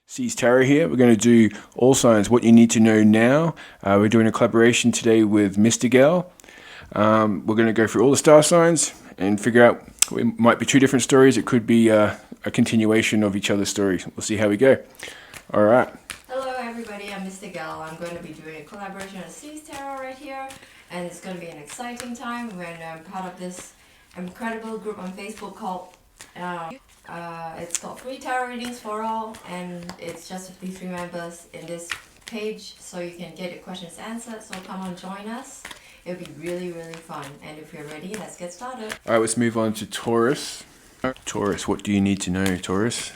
Sees Tarot here. We're going to do all signs, what you need to know now. We're doing a collaboration today with Mystigal. We're going to go through all the star signs and figure out, it might be two different stories. It could be a continuation of each other's stories. We'll see how we go. All right. Hello everybody, I'm Mystigal. I'm going to be doing a collaboration with Sees Tarot right here, and it's going to be an exciting time when I'm part of this incredible group on Facebook called it's called Free Tarot Readings for All, and it's just 53 members in this page, so you can get your questions answered. So come on, join us. It'll be really fun, and if you're ready, let's get started. All right, let's move on to Taurus. Taurus, what do you need to know, Taurus?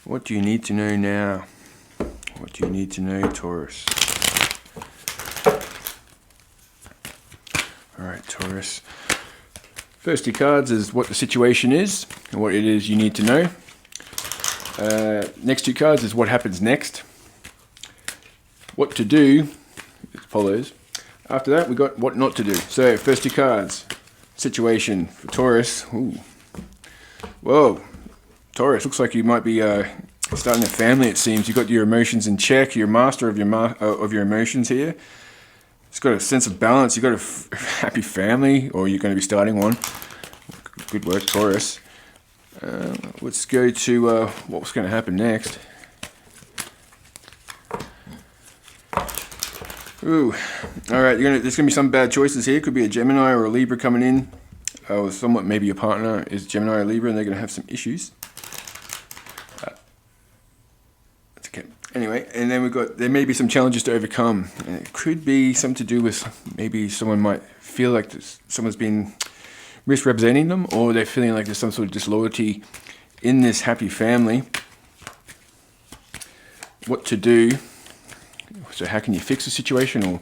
What do you need to know now? What do you need to know, Taurus? All right, Taurus. First two cards is what the situation is and what it is you need to know. Next two cards is what happens next. What to do follows. After that, we got what not to do. So first two cards, situation for Taurus. Ooh. Whoa, Taurus, looks like you might be starting a family. It seems you got your emotions in check. You're master of your emotions here. It's got a sense of balance. You've got a happy family, or you're going to be starting one. Good work, Taurus. Let's go to what's going to happen next. Ooh, all right. There's going to be some bad choices here. Could be a Gemini or a Libra coming in, or somewhat maybe your partner is Gemini or Libra, and they're going to have some issues. That's okay. Anyway, and then there may be some challenges to overcome. And it could be something to do with maybe someone might feel like someone's been misrepresenting them, or they're feeling like there's some sort of disloyalty in this happy family. What to do? So how can you fix the situation, or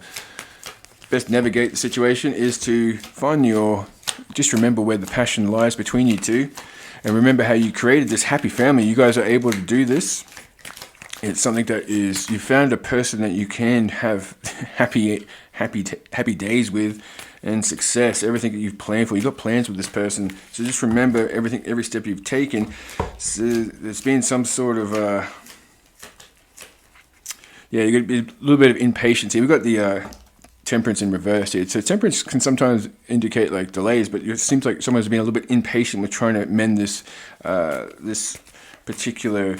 best navigate the situation is to just remember where the passion lies between you two, and remember how you created this happy family. You guys are able to do this. It's something that is, you found a person that you can have happy days with, and success, everything that you've planned for. You've got plans with this person. So just remember every step you've taken. So there's been some sort of, you're going to be a little bit of impatience here. We've got the temperance in reverse here. So temperance can sometimes indicate like delays, but it seems like someone's been a little bit impatient with trying to mend this particular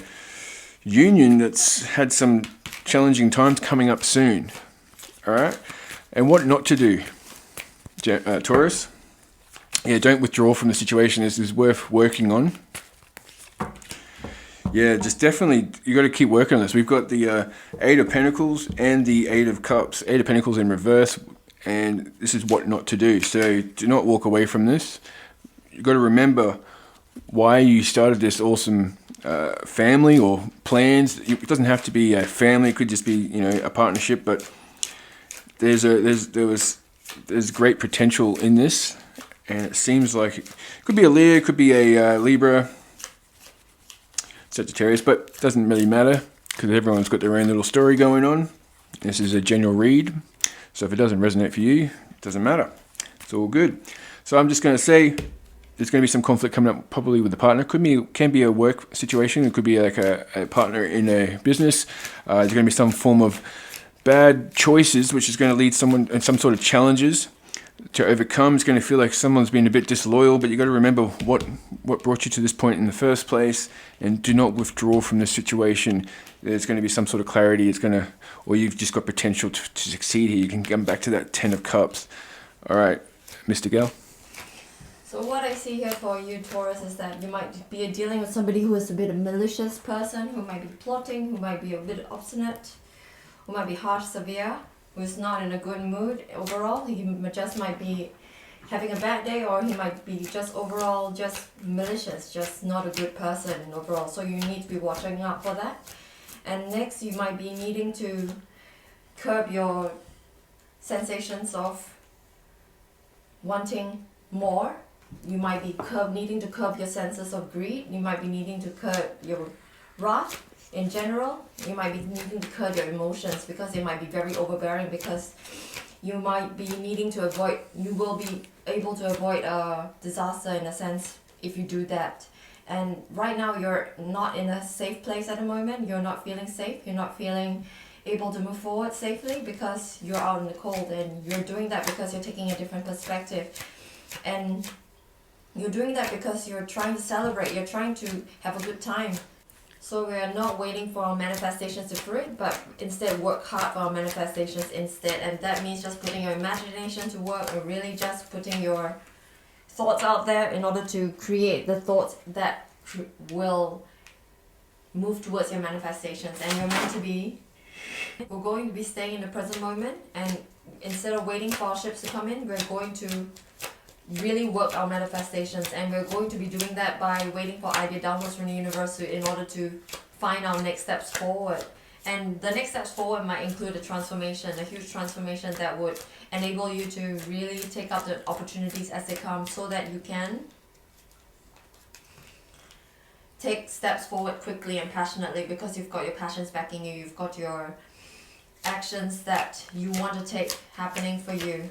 union that's had some challenging times coming up soon. All right, and what not to do, Taurus. Yeah, don't withdraw from the situation. This is worth working on. Yeah, just definitely, you got to keep working on this. We've got the Eight of Pentacles and the Eight of Cups. Eight of Pentacles in reverse, and this is what not to do. So do not walk away from this. You've got to remember why you started this awesome family or plans. It doesn't have to be a family. It could just be, a partnership. But there's great potential in this, and it seems like it could be a Leo, could be a Libra, Sagittarius, but it doesn't really matter because everyone's got their own little story going on. This is a general read, so if it doesn't resonate for you, it doesn't matter. It's all good. So I'm just going to say there's going to be some conflict coming up probably with the partner. Can be a work situation. It could be like a partner in a business. There's going to be some form of bad choices, which is going to lead someone in some sort of challenges to overcome. It's going to feel like someone's been a bit disloyal, but you got to remember what brought you to this point in the first place, and do not withdraw from the situation. There's going to be some sort of clarity. Or you've just got potential to succeed here. You can come back to that 10 of Cups. All right, Mr. Gal. So what I see here for you, Taurus, is that you might be dealing with somebody who is a bit of a malicious person, who might be plotting, who might be a bit obstinate, who might be harsh, severe, who is not in a good mood overall. He just might be having a bad day, or he might be just overall just malicious, just not a good person overall. So you need to be watching out for that. And next, you might be needing to curb your sensations of wanting more. You might be needing to curb your senses of greed. You might be needing to curb your wrath in general. You might be needing to curb your emotions because they might be very overbearing, because you might be needing to avoid, you will be able to avoid a disaster in a sense if you do that. And right now you're not in a safe place at the moment. You're not feeling safe. You're not feeling able to move forward safely because you're out in the cold, and you're doing that because you're taking a different perspective. And you're doing that because you're trying to celebrate. You're trying to have a good time. So we are not waiting for our manifestations to fruit, but instead work hard for our manifestations instead. And that means just putting your imagination to work, or really just putting your thoughts out there in order to create the thoughts that will move towards your manifestations. And you're meant to be, we're going to be staying in the present moment, and instead of waiting for our ships to come in, we're going to really work our manifestations, and we're going to be doing that by waiting for idea downloads from the universe in order to find our next steps forward. And the next steps forward might include a transformation, a huge transformation that would enable you to really take up the opportunities as they come, so that you can take steps forward quickly and passionately, because you've got your passions backing you, you've got your actions that you want to take happening for you.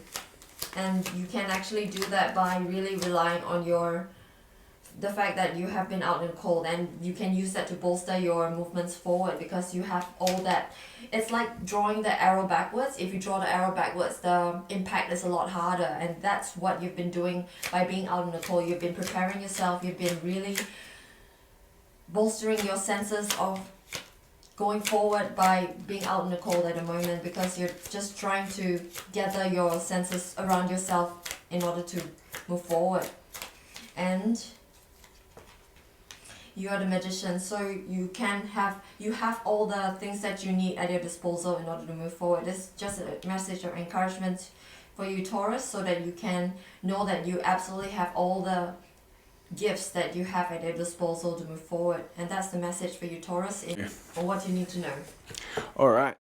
And you can actually do that by really relying on the fact that you have been out in the cold, and you can use that to bolster your movements forward, because you have all that. It's like drawing the arrow backwards. If you draw the arrow backwards, the impact is a lot harder, and that's what you've been doing by being out in the cold. You've been preparing yourself. You've been really bolstering your senses of going forward by being out in the cold at the moment, because you're just trying to gather your senses around yourself in order to move forward. And you are the magician, so you have all the things that you need at your disposal in order to move forward. This is just a message of encouragement for you, Taurus, so that you can know that you absolutely have all the gifts that you have at your disposal to move forward. And that's the message for you, Taurus, or what you need to know. All right.